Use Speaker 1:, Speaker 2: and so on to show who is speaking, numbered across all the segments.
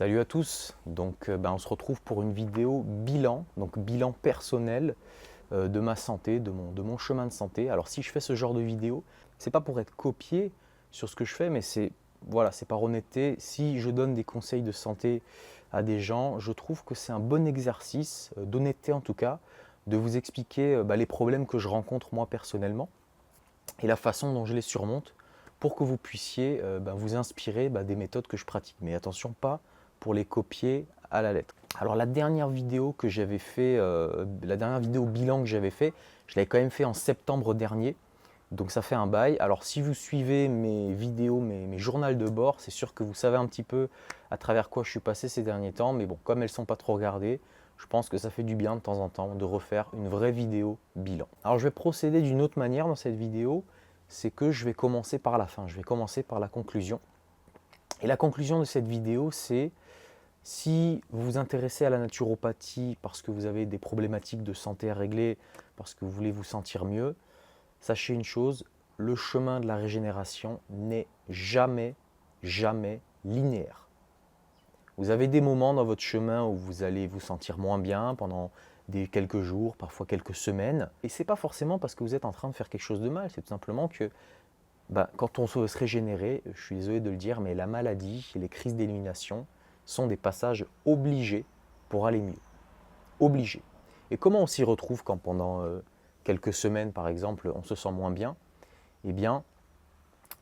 Speaker 1: Salut à tous, donc on se retrouve pour une vidéo bilan, donc bilan personnel de ma santé, de mon chemin de santé. Alors si je fais ce genre de vidéo, c'est pas pour être copié sur ce que je fais, mais c'est voilà, c'est par honnêteté. Si je donne des conseils de santé à des gens, je trouve que c'est un bon exercice, d'honnêteté en tout cas, de vous expliquer les problèmes que je rencontre moi personnellement et la façon dont je les surmonte pour que vous puissiez vous inspirer des méthodes que je pratique. Mais attention, pas pour les copier à la lettre. Alors la dernière vidéo que j'avais fait, la dernière vidéo bilan que j'avais fait, je l'avais quand même fait en septembre dernier. Donc ça fait un bail. Alors si vous suivez mes vidéos, mes journaux de bord, c'est sûr que vous savez un petit peu à travers quoi je suis passé ces derniers temps. Mais bon, comme elles ne sont pas trop regardées, je pense que ça fait du bien de temps en temps de refaire une vraie vidéo bilan. Alors je vais procéder d'une autre manière dans cette vidéo, c'est que je vais commencer par la fin. Je vais commencer par la conclusion. Et la conclusion de cette vidéo, c'est si vous vous intéressez à la naturopathie parce que vous avez des problématiques de santé à régler, parce que vous voulez vous sentir mieux, sachez une chose, le chemin de la régénération n'est jamais, jamais linéaire. Vous avez des moments dans votre chemin où vous allez vous sentir moins bien pendant quelques jours, parfois quelques semaines. Et ce n'est pas forcément parce que vous êtes en train de faire quelque chose de mal, c'est tout simplement que quand on veut se régénérer, je suis désolé de le dire, mais la maladie et les crises d'élimination sont des passages obligés pour aller mieux. Obligés. Et comment on s'y retrouve quand pendant quelques semaines, par exemple, on se sent moins bien? Eh bien,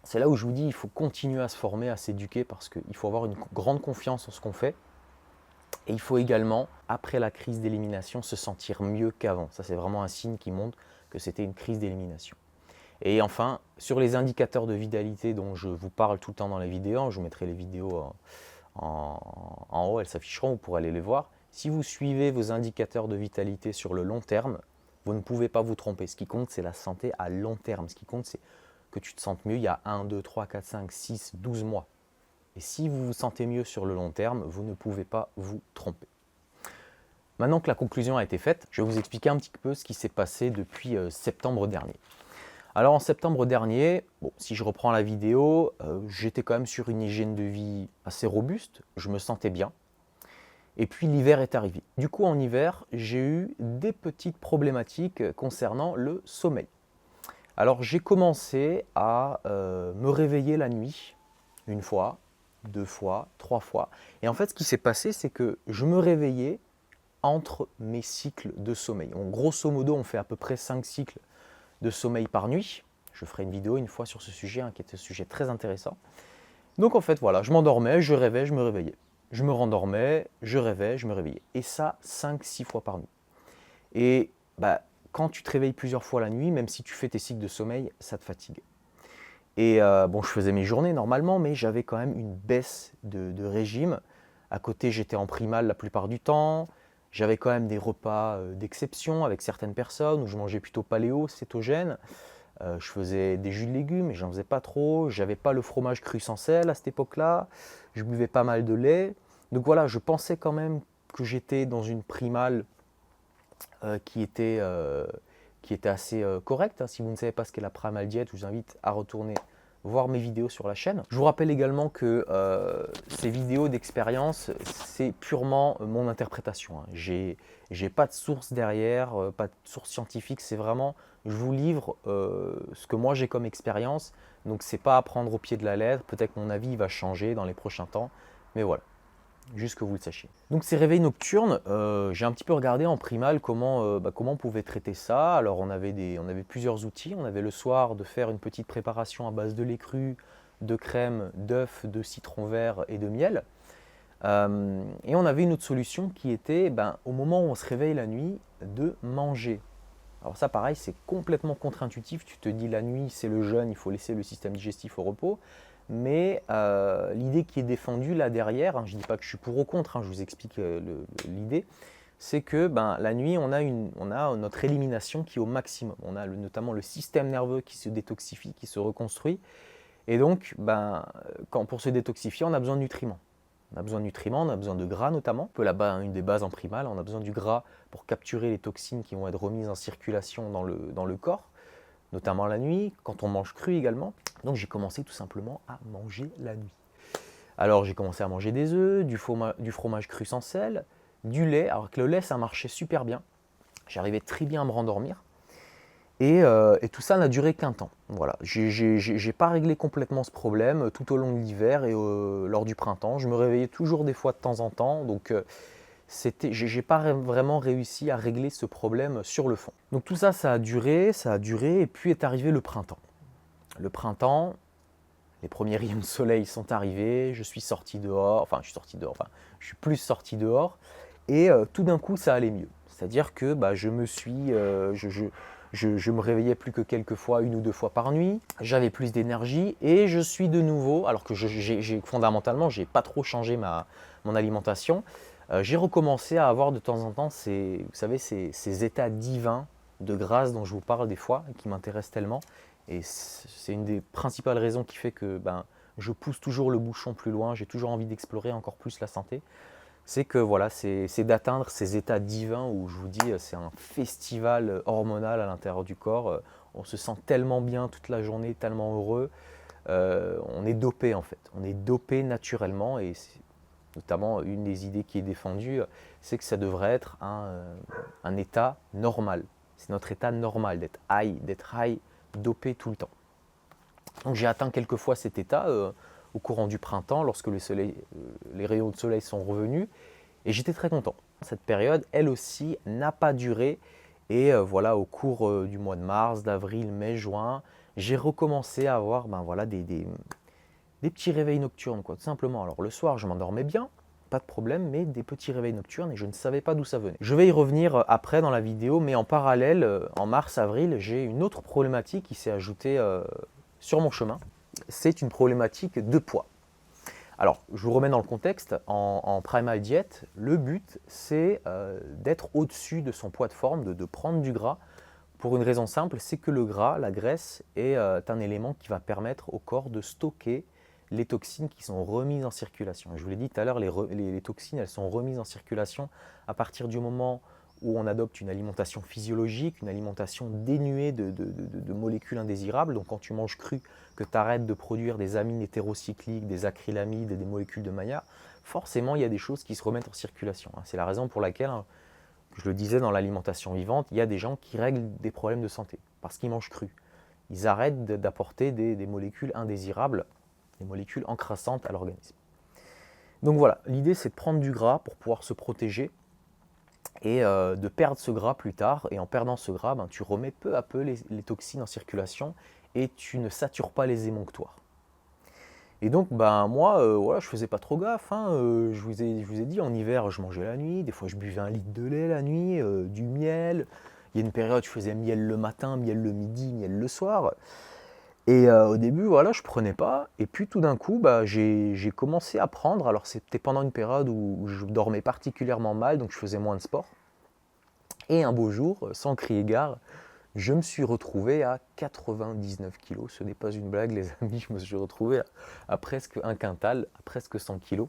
Speaker 1: c'est là où je vous dis, il faut continuer à se former, à s'éduquer, parce qu'il faut avoir une grande confiance en ce qu'on fait. Et il faut également, après la crise d'élimination, se sentir mieux qu'avant. Ça, c'est vraiment un signe qui montre que c'était une crise d'élimination. Et enfin, sur les indicateurs de vitalité dont je vous parle tout le temps dans les vidéos, je vous mettrai les vidéos en haut, elles s'afficheront, vous pourrez aller les voir. Si vous suivez vos indicateurs de vitalité sur le long terme, vous ne pouvez pas vous tromper. Ce qui compte, c'est la santé à long terme. Ce qui compte, c'est que tu te sentes mieux il y a 1, 2, 3, 4, 5, 6, 12 mois. Et si vous vous sentez mieux sur le long terme, vous ne pouvez pas vous tromper. Maintenant que la conclusion a été faite, je vais vous expliquer un petit peu ce qui s'est passé depuis septembre dernier. Alors en septembre dernier, si je reprends la vidéo, j'étais quand même sur une hygiène de vie assez robuste, je me sentais bien. Et puis l'hiver est arrivé. Du coup en hiver, j'ai eu des petites problématiques concernant le sommeil. Alors j'ai commencé à me réveiller la nuit, une fois, 2 fois, 3 fois. Et en fait ce qui s'est passé, c'est que je me réveillais entre mes cycles de sommeil. Donc, grosso modo, on fait à peu près 5 cycles de sommeil par nuit. Je ferai une vidéo une fois sur ce sujet, qui est un sujet très intéressant. Donc en fait, voilà, je m'endormais, je rêvais, je me réveillais. Je me rendormais, je rêvais, je me réveillais. Et ça, 5-6 fois par nuit. Et quand tu te réveilles plusieurs fois la nuit, même si tu fais tes cycles de sommeil, ça te fatigue. Et je faisais mes journées normalement, mais j'avais quand même une baisse de régime. À côté, j'étais en primal la plupart du temps. J'avais quand même des repas d'exception avec certaines personnes où je mangeais plutôt paléo, cétogène. Je faisais des jus de légumes, mais j'en faisais pas trop. J'avais pas le fromage cru sans sel à cette époque-là. Je buvais pas mal de lait. Donc voilà, je pensais quand même que j'étais dans une primale qui était assez correcte. Si vous ne savez pas ce qu'est la primal diète, je vous invite à retourner voir mes vidéos sur la chaîne. Je vous rappelle également que ces vidéos d'expérience, c'est purement mon interprétation. J'ai pas de source derrière, pas de source scientifique, c'est vraiment, je vous livre ce que moi j'ai comme expérience, donc c'est pas à prendre au pied de la lettre, peut-être que mon avis va changer dans les prochains temps, mais voilà, juste que vous le sachiez. Donc ces réveils nocturnes, j'ai un petit peu regardé en primal comment on pouvait traiter ça. Alors on avait plusieurs outils. On avait le soir de faire une petite préparation à base de lait cru, de crème, d'œufs, de citron vert et de miel. Et on avait une autre solution qui était, au moment où on se réveille la nuit, de manger. Alors ça pareil, c'est complètement contre-intuitif. Tu te dis la nuit c'est le jeûne, il faut laisser le système digestif au repos. Mais l'idée qui est défendue là derrière, je ne dis pas que je suis pour ou contre, je vous explique l'idée, c'est que la nuit, on a notre élimination qui est au maximum. On a notamment le système nerveux qui se détoxifie, qui se reconstruit. Et donc, pour se détoxifier, on a besoin de nutriments. On a besoin de nutriments, on a besoin de gras notamment. Un peu là-bas, une des bases en primal, on a besoin du gras pour capturer les toxines qui vont être remises en circulation dans le corps, notamment la nuit, quand on mange cru également. Donc j'ai commencé tout simplement à manger la nuit. Alors j'ai commencé à manger des œufs, du fromage cru sans sel, du lait. Alors que le lait, ça marchait super bien. J'arrivais très bien à me rendormir. Et tout ça n'a duré qu'un temps. Voilà, j'ai pas réglé complètement ce problème tout au long de l'hiver et lors du printemps. Je me réveillais toujours des fois de temps en temps. Donc j'ai pas vraiment réussi à régler ce problème sur le fond. Donc tout ça, ça a duré, et puis est arrivé le printemps. Le printemps, les premiers rayons de soleil sont arrivés, je suis sorti dehors, je suis plus sorti dehors, et tout d'un coup, ça allait mieux. C'est-à-dire que je me réveillais plus que quelques fois, 1 ou 2 fois par nuit, j'avais plus d'énergie, et je suis de nouveau, alors que fondamentalement, j'ai pas trop changé mon alimentation, j'ai recommencé à avoir de temps en temps vous savez, ces états divins de grâce dont je vous parle des fois, qui m'intéressent tellement. Et c'est une des principales raisons qui fait que je pousse toujours le bouchon plus loin, j'ai toujours envie d'explorer encore plus la santé. C'est que voilà, c'est d'atteindre ces états divins où je vous dis, c'est un festival hormonal à l'intérieur du corps. On se sent tellement bien toute la journée, tellement heureux. On est dopé en fait, on est dopé naturellement, et notamment une des idées qui est défendue, c'est que ça devrait être un état normal. C'est notre état normal d'être high, dopé tout le temps. Donc j'ai atteint quelques fois cet état au courant du printemps, lorsque les rayons de soleil sont revenus, et j'étais très content. Cette période, elle aussi, n'a pas duré, et voilà, au cours du mois de mars, d'avril, mai, juin, j'ai recommencé à avoir des petits réveils nocturnes, quoi, tout simplement. Alors le soir, je m'endormais bien, pas de problème, mais des petits réveils nocturnes, et je ne savais pas d'où ça venait. Je vais y revenir après dans la vidéo, mais en parallèle, en mars-avril, j'ai une autre problématique qui s'est ajoutée sur mon chemin. C'est une problématique de poids. Alors, je vous remets dans le contexte, en Primal Diet, le but, c'est d'être au-dessus de son poids de forme, de prendre du gras, pour une raison simple, c'est que le gras, la graisse, est un élément qui va permettre au corps de stocker les toxines qui sont remises en circulation. Je vous l'ai dit tout à l'heure, les toxines, elles sont remises en circulation à partir du moment où on adopte une alimentation physiologique, une alimentation dénuée de molécules indésirables. Donc quand tu manges cru, que tu arrêtes de produire des amines hétérocycliques, des acrylamides et des molécules de Maillard, forcément il y a des choses qui se remettent en circulation. C'est la raison pour laquelle, je le disais dans l'alimentation vivante, il y a des gens qui règlent des problèmes de santé parce qu'ils mangent cru. Ils arrêtent d'apporter des molécules indésirables, des molécules encrassantes à l'organisme. Donc voilà, l'idée c'est de prendre du gras pour pouvoir se protéger et de perdre ce gras plus tard. Et en perdant ce gras, tu remets peu à peu les toxines en circulation et tu ne satures pas les émonctoires. Et donc moi, voilà, je faisais pas trop gaffe. Je vous ai dit, en hiver, je mangeais la nuit. Des fois, je buvais 1 litre de lait la nuit, du miel. Il y a une période, je faisais miel le matin, miel le midi, miel le soir. Et au début, voilà, je prenais pas. Et puis tout d'un coup, j'ai commencé à prendre. Alors c'était pendant une période où je dormais particulièrement mal, donc je faisais moins de sport. Et un beau jour, sans crier gare, je me suis retrouvé à 99 kg. Ce n'est pas une blague, les amis. Je me suis retrouvé à presque un quintal, à presque 100 kg.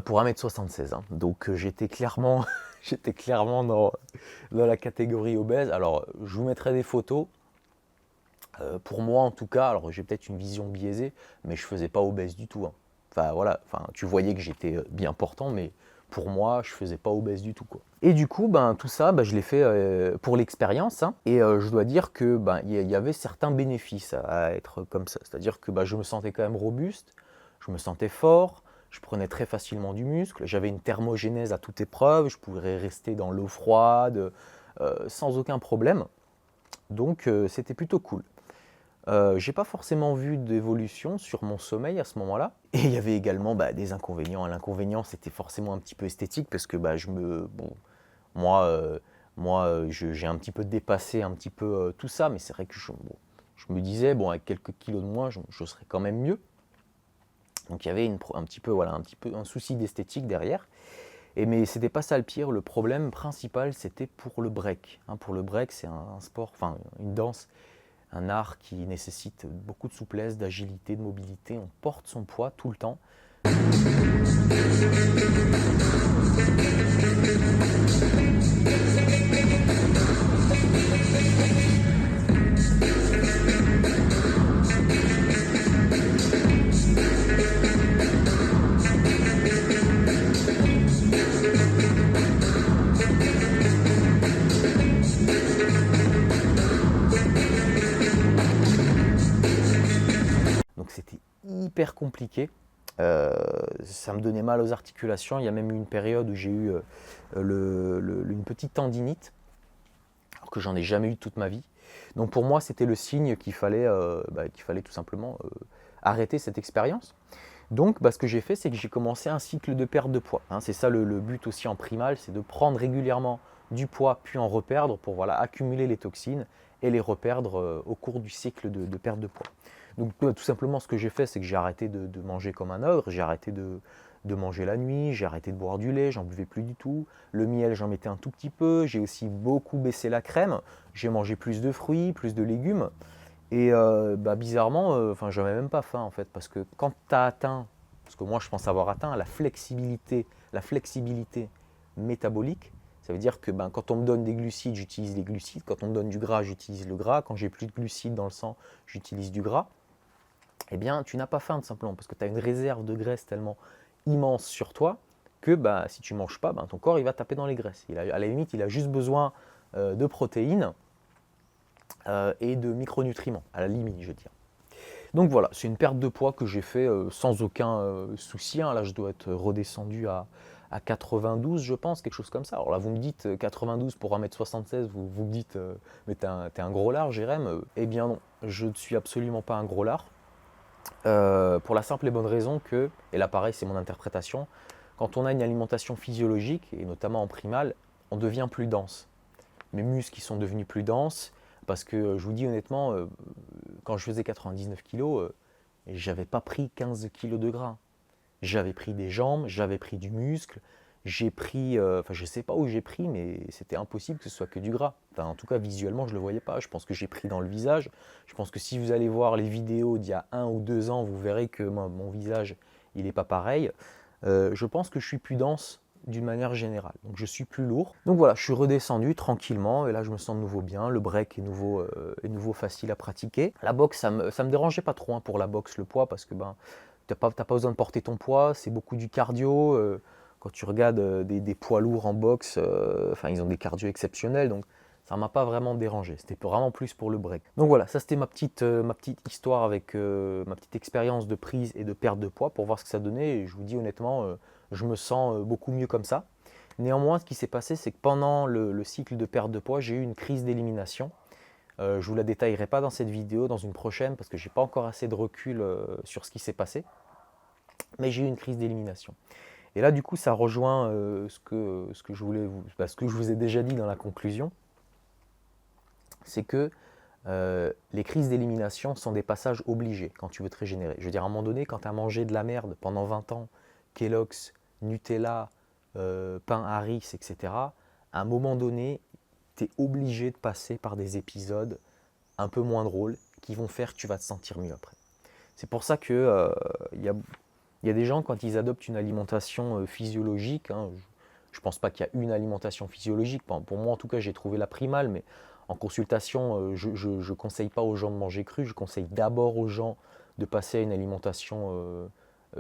Speaker 1: Pour 1m76. Donc j'étais clairement, dans la catégorie obèse. Alors je vous mettrai des photos. Pour moi en tout cas, alors j'ai peut-être une vision biaisée, mais je faisais pas obèse du tout. Enfin voilà, tu voyais que j'étais bien portant, mais pour moi, je faisais pas obèse du tout, quoi. Et du coup, tout ça, je l'ai fait pour l'expérience, et je dois dire que y avait certains bénéfices à être comme ça. C'est-à-dire que je me sentais quand même robuste, je me sentais fort, je prenais très facilement du muscle, j'avais une thermogénèse à toute épreuve, je pouvais rester dans l'eau froide sans aucun problème. Donc c'était plutôt cool. J'ai pas forcément vu d'évolution sur mon sommeil à ce moment-là. Et il y avait également des inconvénients. L'inconvénient, c'était forcément un petit peu esthétique parce que j'ai un petit peu dépassé un petit peu tout ça, mais c'est vrai que je me disais, avec quelques kilos de moins, je serais quand même mieux. Donc il y avait un souci d'esthétique derrière. Mais c'était pas ça le pire. Le problème principal, c'était pour le break. Pour le break, c'est un sport, une danse, un art qui nécessite beaucoup de souplesse, d'agilité, de mobilité. On porte son poids tout le temps. hyper compliqué. Ça me donnait mal aux articulations. Il y a même eu une période où j'ai eu une petite tendinite, alors que j'en ai jamais eu toute ma vie. Donc pour moi, c'était le signe qu'il fallait tout simplement arrêter cette expérience. Donc ce que j'ai fait, c'est que j'ai commencé un cycle de perte de poids. C'est ça le but aussi en primal, c'est de prendre régulièrement du poids puis en reperdre pour accumuler les toxines et les reperdre au cours du cycle de perte de poids. Donc tout simplement, ce que j'ai fait, c'est que j'ai arrêté de manger comme un ogre, j'ai arrêté de manger la nuit, j'ai arrêté de boire du lait, j'en buvais plus du tout. Le miel, j'en mettais un tout petit peu, j'ai aussi beaucoup baissé la crème, j'ai mangé plus de fruits, plus de légumes. Et bizarrement, j'avais même pas faim en fait, parce que quand tu as atteint, parce que moi je pense avoir atteint la flexibilité métabolique, ça veut dire que quand on me donne des glucides, j'utilise les glucides, quand on me donne du gras, j'utilise le gras, quand j'ai plus de glucides dans le sang, j'utilise du gras. Eh bien, tu n'as pas faim tout simplement, parce que tu as une réserve de graisse tellement immense sur toi que si tu ne manges pas, ton corps il va taper dans les graisses. À la limite, il a juste besoin de protéines et de micronutriments, à la limite, je veux dire. Donc voilà, c'est une perte de poids que j'ai fait sans aucun souci. Là, je dois être redescendu à 92, je pense, quelque chose comme ça. Alors là, vous me dites 92 pour 1m76, vous me dites mais t'es un gros lard, Jérém. Eh bien non, je ne suis absolument pas un gros lard. Pour la simple et bonne raison que, et là pareil, c'est mon interprétation, quand on a une alimentation physiologique, et notamment en primal, on devient plus dense. Mes muscles sont devenus plus denses, parce que je vous dis honnêtement, quand je faisais 99 kg, j'avais pas pris 15 kg de gras. J'avais pris des jambes, j'avais pris du muscle, j'ai pris, je sais pas où j'ai pris, mais c'était impossible que ce soit que du gras. En tout cas, visuellement, je le voyais pas. Je pense que j'ai pris dans le visage. Je pense que si vous allez voir les vidéos d'il y a 1 ou 2 ans, vous verrez que mon visage, il n'est pas pareil. Je pense que je suis plus dense d'une manière générale. Donc je suis plus lourd. Donc voilà, je suis redescendu tranquillement et là je me sens de nouveau bien. Le break est nouveau facile à pratiquer. La boxe, ça me dérangeait pas trop pour la boxe, le poids, parce que t'as pas besoin de porter ton poids, c'est beaucoup du cardio. Quand tu regardes des poids lourds en boxe, ils ont des cardio exceptionnels, donc ça ne m'a pas vraiment dérangé. C'était vraiment plus pour le break. Donc voilà, ça c'était ma petite histoire avec ma petite expérience de prise et de perte de poids pour voir ce que ça donnait. Et je vous dis honnêtement, je me sens beaucoup mieux comme ça. Néanmoins, ce qui s'est passé, c'est que pendant le cycle de perte de poids, j'ai eu une crise d'élimination. Je ne vous la détaillerai pas dans cette vidéo, dans une prochaine, parce que je n'ai pas encore assez de recul sur ce qui s'est passé. Mais j'ai eu une crise d'élimination. Et là, du coup, ça rejoint ce que je voulais ce que je vous ai déjà dit dans la conclusion. C'est que les crises d'élimination sont des passages obligés quand tu veux te régénérer. Je veux dire, à un moment donné, quand tu as mangé de la merde pendant 20 ans, Kellogg's, Nutella, pain Harris, etc., à un moment donné, tu es obligé de passer par des épisodes un peu moins drôles qui vont faire que tu vas te sentir mieux après. C'est pour ça que il y a des gens, quand ils adoptent une alimentation physiologique, je ne pense pas qu'il y a une alimentation physiologique. Pour moi, en tout cas, j'ai trouvé la primale, mais en consultation, je ne conseille pas aux gens de manger cru. Je conseille d'abord aux gens de passer à une alimentation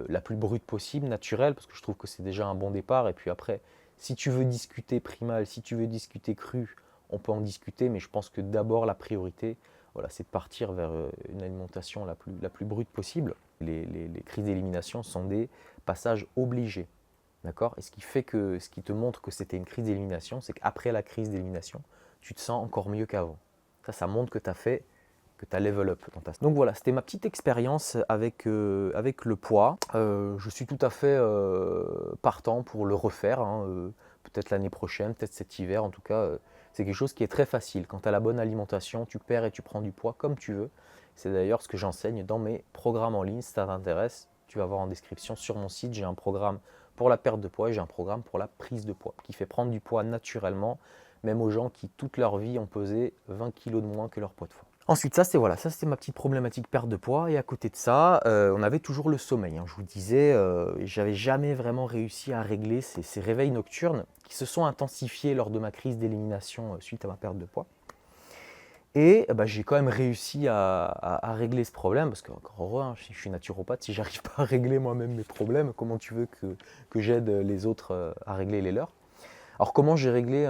Speaker 1: la plus brute possible, naturelle, parce que je trouve que c'est déjà un bon départ. Et puis après, si tu veux discuter primal, si tu veux discuter cru, on peut en discuter, mais je pense que d'abord, la priorité, c'est de partir vers une alimentation la plus brute possible. Les crises d'élimination sont des passages obligés. D'accord ? Et ce qui te montre que c'était une crise d'élimination, c'est qu'après la crise d'élimination, tu te sens encore mieux qu'avant. Ça montre que tu as level up dans ta... Donc voilà, c'était ma petite expérience avec le poids. Je suis tout à fait partant pour le refaire, peut-être l'année prochaine, peut-être cet hiver. En tout cas, c'est quelque chose qui est très facile. Quand tu as la bonne alimentation, tu perds et tu prends du poids comme tu veux. C'est d'ailleurs ce que j'enseigne dans mes programmes en ligne. Si ça t'intéresse, tu vas voir en description sur mon site. J'ai un programme pour la perte de poids et j'ai un programme pour la prise de poids qui fait prendre du poids naturellement, même aux gens qui toute leur vie ont pesé 20 kg de moins que leur poids de forme. Ensuite, ça c'était ma petite problématique perte de poids. Et à côté de ça, on avait toujours le sommeil. Je vous disais, j'avais jamais vraiment réussi à régler ces réveils nocturnes qui se sont intensifiés lors de ma crise d'élimination suite à ma perte de poids. Et j'ai quand même réussi à régler ce problème, parce que, encore heureux, je suis naturopathe, si j'arrive pas à régler moi-même mes problèmes, comment tu veux que j'aide les autres à régler les leurs? Alors comment j'ai réglé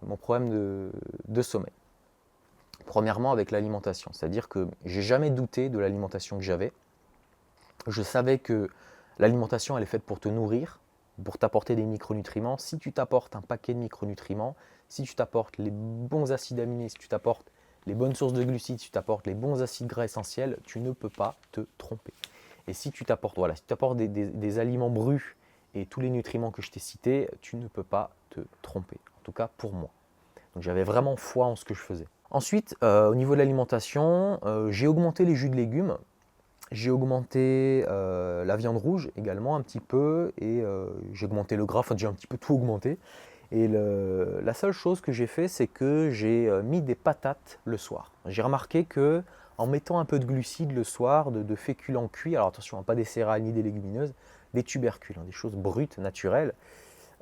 Speaker 1: mon problème de sommeil? Premièrement avec l'alimentation, c'est-à-dire que j'ai jamais douté de l'alimentation que j'avais. Je savais que l'alimentation, elle est faite pour te nourrir, pour t'apporter des micronutriments. Si tu t'apportes un paquet de micronutriments, si tu t'apportes les bons acides aminés, si tu t'apportes les bonnes sources de glucides, si tu t'apportes les bons acides gras essentiels, tu ne peux pas te tromper. Et si tu t'apportes si tu t'apportes des aliments brus et tous les nutriments que je t'ai cités, tu ne peux pas te tromper. En tout cas pour moi. Donc j'avais vraiment foi en ce que je faisais. Ensuite, au niveau de l'alimentation, j'ai augmenté les jus de légumes. J'ai augmenté la viande rouge également un petit peu et j'ai augmenté le gras, enfin j'ai un petit peu tout augmenté. Et la seule chose que j'ai fait, c'est que j'ai mis des patates le soir. J'ai remarqué que en mettant un peu de glucides le soir, de féculents cuits, alors attention, pas des céréales ni des légumineuses, des tubercules, des choses brutes, naturelles,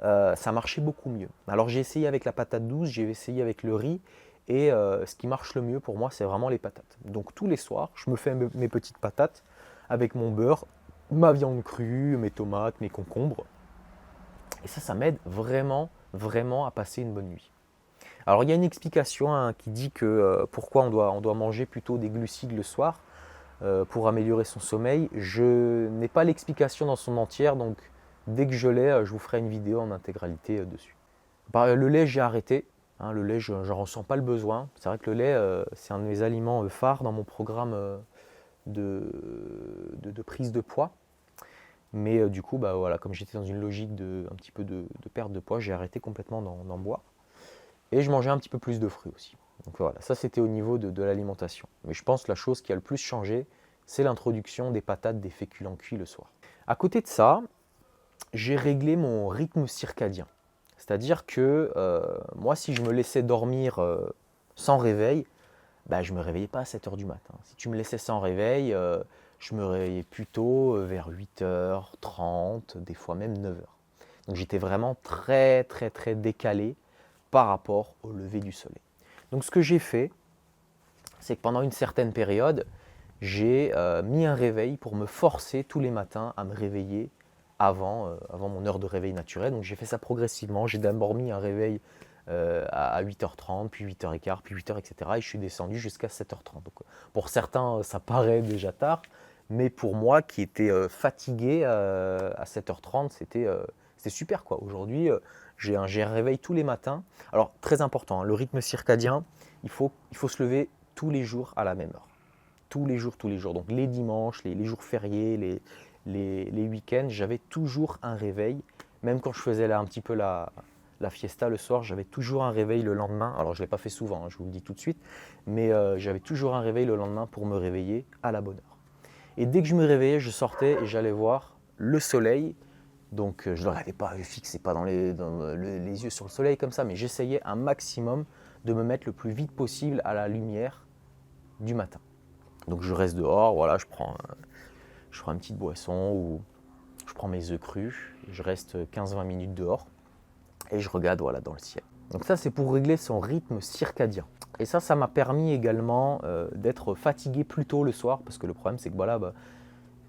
Speaker 1: ça marchait beaucoup mieux. Alors j'ai essayé avec la patate douce, j'ai essayé avec le riz, et ce qui marche le mieux pour moi, c'est vraiment les patates. Donc tous les soirs, je me fais mes petites patates avec mon beurre, ma viande crue, mes tomates, mes concombres. Et ça m'aide vraiment, vraiment à passer une bonne nuit. Alors il y a une explication qui dit que pourquoi on doit manger plutôt des glucides le soir pour améliorer son sommeil. Je n'ai pas l'explication dans son entière, donc dès que je l'ai, je vous ferai une vidéo en intégralité dessus. Le lait, j'ai arrêté. Le lait, je n'en ressens pas le besoin. C'est vrai que le lait, c'est un de mes aliments phares dans mon programme de prise de poids. Mais du coup, voilà, comme j'étais dans une logique un petit peu de perte de poids, j'ai arrêté complètement d'en boire. Et je mangeais un petit peu plus de fruits aussi. Donc voilà, ça c'était au niveau de l'alimentation. Mais je pense que la chose qui a le plus changé, c'est l'introduction des patates, des féculents cuits le soir. À côté de ça, j'ai réglé mon rythme circadien. C'est-à-dire que moi, si je me laissais dormir sans réveil, je ne me réveillais pas à 7 heures du matin. Si tu me laissais sans réveil, je me réveillais plutôt vers 8h30, des fois même 9h. Donc j'étais vraiment très très très décalé par rapport au lever du soleil. Donc ce que j'ai fait, c'est que pendant une certaine période, j'ai mis un réveil pour me forcer tous les matins à me réveiller avant mon heure de réveil naturel. Donc j'ai fait ça progressivement. J'ai d'abord mis un réveil à 8h30, puis 8h15, puis 8h, etc. Et je suis descendu jusqu'à 7h30. Donc, pour certains, ça paraît déjà tard, mais pour moi qui étais fatigué à 7h30, c'était super, quoi. Aujourd'hui, j'ai un réveil tous les matins. Alors très important, le rythme circadien, il faut se lever tous les jours à la même heure. Tous les jours, tous les jours. Donc les dimanches, les jours fériés, les week-ends, j'avais toujours un réveil. Même quand je faisais là un petit peu la fiesta le soir, j'avais toujours un réveil le lendemain. Alors je ne l'ai pas fait souvent, je vous le dis tout de suite, mais j'avais toujours un réveil le lendemain pour me réveiller à la bonne heure. Et dès que je me réveillais, je sortais et j'allais voir le soleil. Donc je ne le regardais pas, je ne fixais pas les yeux sur le soleil comme ça, mais j'essayais un maximum de me mettre le plus vite possible à la lumière du matin. Donc je reste dehors, voilà, je prends une petite boisson ou je prends mes œufs crus, je reste 15-20 minutes dehors et je regarde dans le ciel. Donc ça, c'est pour régler son rythme circadien. Et ça m'a permis également d'être fatigué plus tôt le soir, parce que le problème c'est que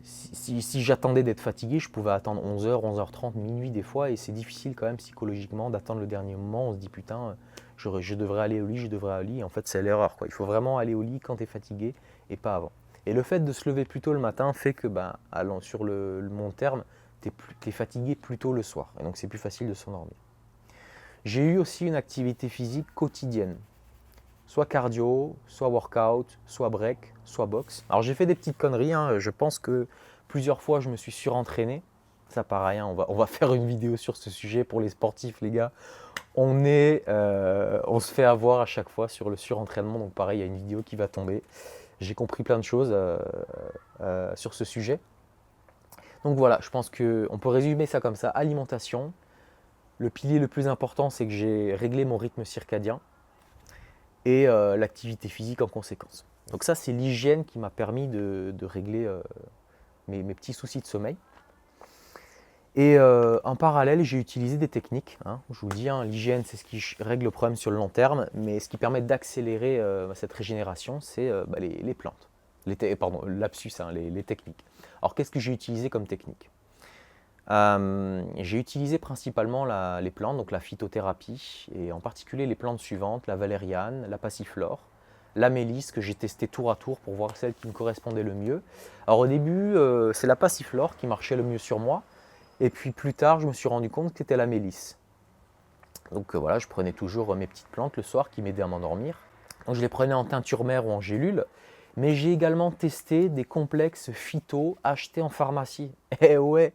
Speaker 1: si j'attendais d'être fatigué, je pouvais attendre 11h, 11h30, minuit des fois, et c'est difficile quand même psychologiquement d'attendre le dernier moment. On se dit putain, je devrais aller au lit, je devrais aller au lit. En fait, c'est l'erreur, quoi. Il faut vraiment aller au lit quand tu es fatigué et pas avant. Et le fait de se lever plus tôt le matin fait que sur le long terme, tu es fatigué plus tôt le soir. Et donc c'est plus facile de s'endormir. J'ai eu aussi une activité physique quotidienne. Soit cardio, soit workout, soit break, soit boxe. Alors j'ai fait des petites conneries, je pense que plusieurs fois je me suis surentraîné. Ça pareil, on va faire une vidéo sur ce sujet pour les sportifs les gars. On se fait avoir à chaque fois sur le surentraînement, donc pareil, il y a une vidéo qui va tomber. J'ai compris plein de choses sur ce sujet. Donc voilà, je pense qu'on peut résumer ça comme ça. Alimentation. Le pilier le plus important, c'est que j'ai réglé mon rythme circadien et l'activité physique en conséquence. Donc ça, c'est l'hygiène qui m'a permis de régler mes petits soucis de sommeil. Et en parallèle, j'ai utilisé des techniques. Je vous dis, l'hygiène, c'est ce qui règle le problème sur le long terme, mais ce qui permet d'accélérer cette régénération, c'est les plantes. Lapsus, les techniques. Alors, qu'est-ce que j'ai utilisé comme technique ? J'ai utilisé principalement les plantes, donc la phytothérapie, et en particulier les plantes suivantes, la valériane, la passiflore, la mélisse que j'ai testé tour à tour pour voir celle qui me correspondait le mieux. Alors au début, c'est la passiflore qui marchait le mieux sur moi. Et puis plus tard, je me suis rendu compte que c'était la mélisse. Donc voilà, je prenais toujours mes petites plantes le soir qui m'aidaient à m'endormir. Donc je les prenais en teinture mère ou en gélule. Mais j'ai également testé des complexes phyto achetés en pharmacie. Eh ouais,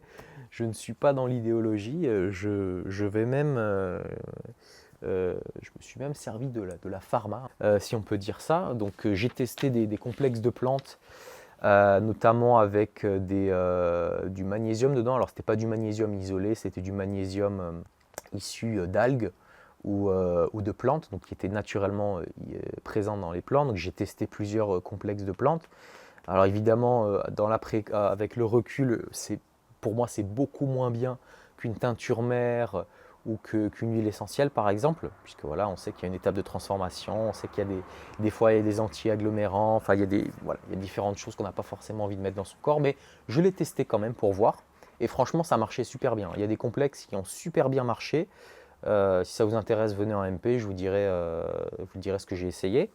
Speaker 1: je ne suis pas dans l'idéologie. Je vais même, je me suis même servi de la pharma, si on peut dire ça. Donc j'ai testé des complexes de plantes, notamment avec du magnésium dedans. Alors c'était pas du magnésium isolé, c'était du magnésium issu d'algues ou de plantes, donc qui étaient naturellement présents dans les plantes. Donc j'ai testé plusieurs complexes de plantes. Alors évidemment, avec le recul, pour moi c'est beaucoup moins bien qu'une teinture mère ou qu'une huile essentielle par exemple, puisque voilà, on sait qu'il y a une étape de transformation, on sait qu'il y a des fois il y a des anti-agglomérants, enfin il y a différentes choses qu'on n'a pas forcément envie de mettre dans son corps, mais je l'ai testé quand même pour voir, et franchement ça marchait super bien. Il y a des complexes qui ont super bien marché. Si ça vous intéresse, venez en MP, je vous dirai ce que j'ai essayé.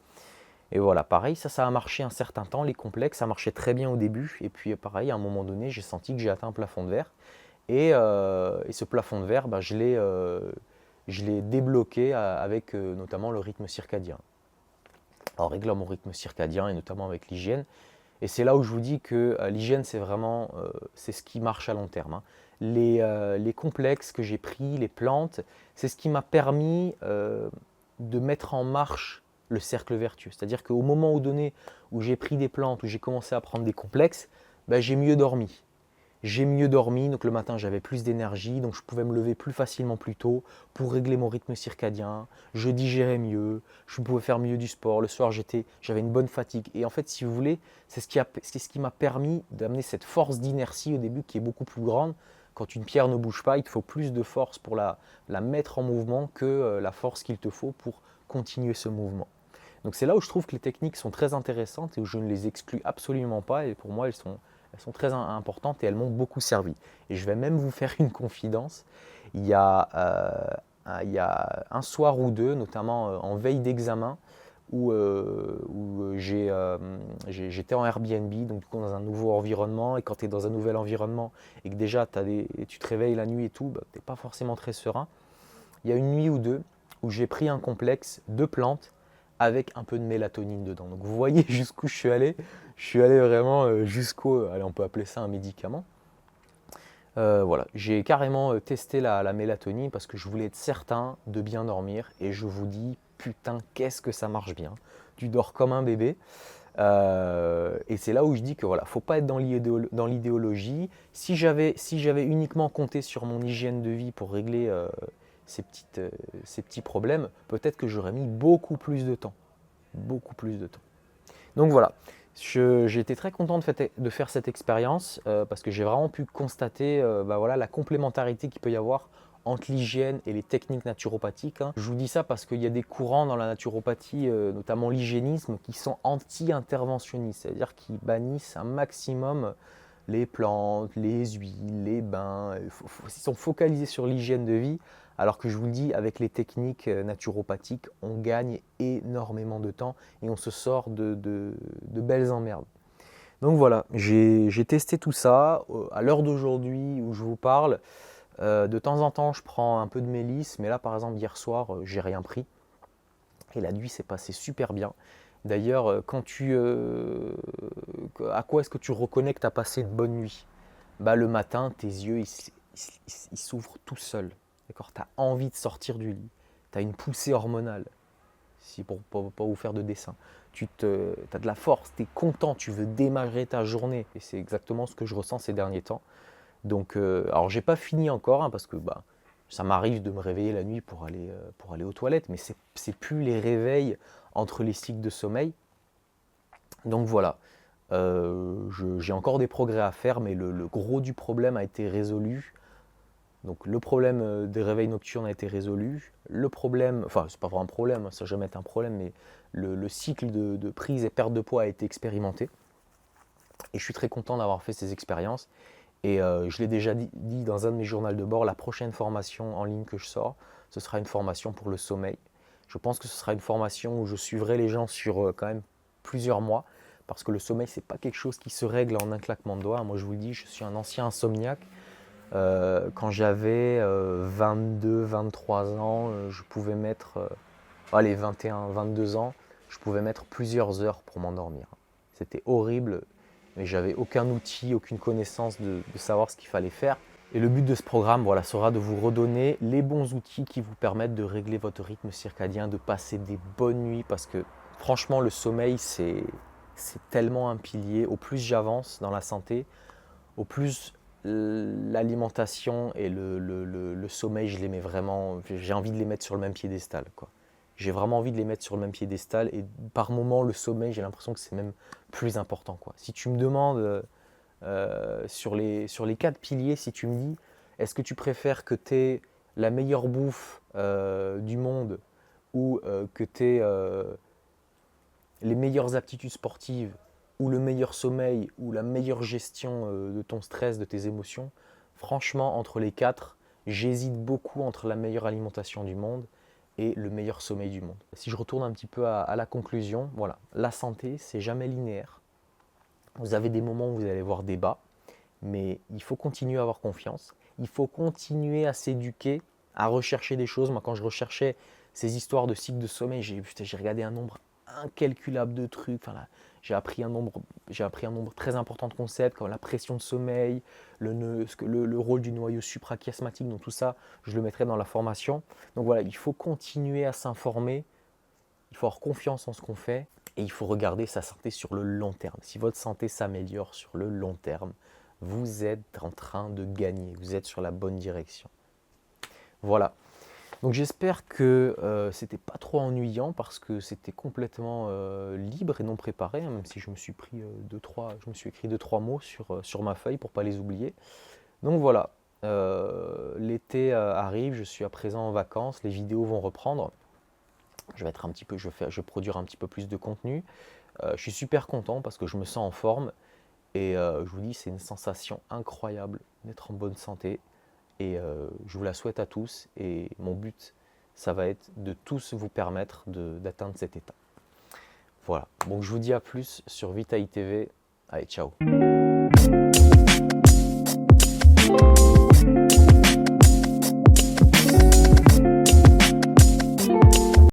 Speaker 1: Et voilà, pareil, ça a marché un certain temps, les complexes, ça marchait très bien au début. Et puis pareil, à un moment donné, j'ai senti que j'ai atteint un plafond de verre. Et ce plafond de verre, je l'ai débloqué avec notamment le rythme circadien. En réglant mon rythme circadien et notamment avec l'hygiène. Et c'est là où je vous dis que l'hygiène, c'est vraiment c'est ce qui marche à long terme, hein. Les complexes que j'ai pris, les plantes, c'est ce qui m'a permis de mettre en marche le cercle vertueux. C'est-à-dire qu'au moment donné où j'ai pris des plantes, où j'ai commencé à prendre des complexes, j'ai mieux dormi. J'ai mieux dormi, donc le matin j'avais plus d'énergie, donc je pouvais me lever plus facilement plus tôt pour régler mon rythme circadien, je digérais mieux, je pouvais faire mieux du sport, le soir j'avais une bonne fatigue. Et en fait, si vous voulez, c'est ce qui m'a permis d'amener cette force d'inertie au début qui est beaucoup plus grande. Quand une pierre ne bouge pas, il te faut plus de force pour la mettre en mouvement que la force qu'il te faut pour continuer ce mouvement. Donc c'est là où je trouve que les techniques sont très intéressantes et où je ne les exclus absolument pas, et pour moi elles sont très importantes et elles m'ont beaucoup servi. Et je vais même vous faire une confidence. Il y a un soir ou deux, notamment en veille d'examen, où j'étais en Airbnb, donc du coup dans un nouveau environnement. Et quand tu es dans un nouvel environnement et que déjà tu te réveilles la nuit et tout, tu n'es pas forcément très serein. Il y a une nuit ou deux où j'ai pris un complexe de plantes avec un peu de mélatonine dedans. Donc vous voyez jusqu'où je suis allé. Je suis allé vraiment jusqu'au, allez, on peut appeler ça un médicament. Voilà, j'ai carrément testé la mélatonine parce que je voulais être certain de bien dormir. Et je vous dis, putain, qu'est-ce que ça marche bien. Tu dors comme un bébé. Et c'est là où je dis que voilà, faut pas être dans l'idéologie. Si j'avais uniquement compté sur mon hygiène de vie pour régler ces petits problèmes, peut-être que j'aurais mis beaucoup plus de temps. Beaucoup plus de temps. Donc voilà, j'ai été très content de faire cette expérience parce que j'ai vraiment pu constater voilà, la complémentarité qu'il peut y avoir entre l'hygiène et les techniques naturopathiques, hein. Je vous dis ça parce qu'il y a des courants dans la naturopathie, notamment l'hygiénisme, qui sont anti-interventionnistes, c'est-à-dire qui bannissent un maximum les plantes, les huiles, les bains. Ils sont focalisés sur l'hygiène de vie, alors que je vous le dis, avec les techniques naturopathiques, on gagne énormément de temps et on se sort de belles emmerdes. Donc voilà, j'ai testé tout ça. À l'heure d'aujourd'hui où je vous parle, de temps en temps je prends un peu de mélisse, mais là par exemple hier soir, j'ai rien pris. Et la nuit s'est passée super bien. D'ailleurs, à quoi est-ce que tu reconnais que tu as passé une bonne nuit? Le matin, tes yeux ils s'ouvrent tout seuls. D'accord, tu as envie de sortir du lit. Tu as une poussée hormonale, pour ne pas vous faire de dessin. Tu as de la force, tu es content, tu veux démarrer ta journée. Et c'est exactement ce que je ressens ces derniers temps. Donc, alors j'ai pas fini encore, hein, parce que ça m'arrive de me réveiller la nuit pour aller aux toilettes, mais c'est plus les réveils entre les cycles de sommeil. Donc voilà, j'ai encore des progrès à faire, mais le gros du problème a été résolu. Donc le problème des réveils nocturnes a été résolu. Le problème, enfin c'est pas vraiment un problème, ça n'a jamais été un problème, mais le cycle de prise et perte de poids a été expérimenté. Et je suis très content d'avoir fait ces expériences. Et je l'ai déjà dit dans un de mes journaux de bord, la prochaine formation en ligne que je sors, ce sera une formation pour le sommeil. Je pense que ce sera une formation où je suivrai les gens sur quand même plusieurs mois, parce que le sommeil, c'est pas quelque chose qui se règle en un claquement de doigts. Moi, je vous le dis, je suis un ancien insomniaque. Quand j'avais 22, 23 ans, je pouvais mettre, allez, 21, 22 ans, je pouvais mettre plusieurs heures pour m'endormir. C'était horrible, mais j'avais aucun outil, aucune connaissance de savoir ce qu'il fallait faire. Et le but de ce programme, voilà, sera de vous redonner les bons outils qui vous permettent de régler votre rythme circadien, de passer des bonnes nuits, parce que franchement, le sommeil, c'est tellement un pilier. Au plus j'avance dans la santé, au plus l'alimentation et le sommeil, je les mets vraiment, j'ai envie de les mettre sur le même piédestal, quoi. J'ai vraiment envie de les mettre sur le même piédestal, et par moment, le sommeil, j'ai l'impression que c'est même plus important, quoi. Si tu me demandes sur les 4 piliers, si tu me dis, est-ce que tu préfères que tu aies la meilleure bouffe du monde, ou que tu aies les meilleures aptitudes sportives, ou le meilleur sommeil, ou la meilleure gestion de ton stress, de tes émotions, franchement, entre les 4, j'hésite beaucoup entre la meilleure alimentation du monde et le meilleur sommeil du monde. Si je retourne un petit peu à la conclusion, voilà, la santé, c'est jamais linéaire. Vous avez des moments où vous allez voir des bas, mais il faut continuer à avoir confiance. Il faut continuer à s'éduquer, à rechercher des choses. Moi, quand je recherchais ces histoires de cycle de sommeil, j'ai regardé un nombre incalculable de trucs. Enfin, là, j'ai appris un nombre très important de concepts, comme la pression de sommeil, le rôle du noyau suprachiasmatique. Donc tout ça, je le mettrai dans la formation. Donc voilà, il faut continuer à s'informer. Il faut avoir confiance en ce qu'on fait, et il faut regarder sa santé sur le long terme. Si votre santé s'améliore sur le long terme, vous êtes en train de gagner, vous êtes sur la bonne direction. Voilà. Donc j'espère que c'était pas trop ennuyant, parce que c'était complètement libre et non préparé, hein, même si je me suis pris écrit 2-3 mots sur ma feuille pour pas les oublier. Donc voilà, l'été arrive, je suis à présent en vacances, les vidéos vont reprendre. Je vais produire un petit peu plus de contenu. Je suis super content parce que je me sens en forme, et je vous dis, c'est une sensation incroyable d'être en bonne santé, et je vous la souhaite à tous, et mon but, ça va être de tous vous permettre d'atteindre cet état. Voilà, donc je vous dis à plus sur Vitaï TV. Allez, ciao.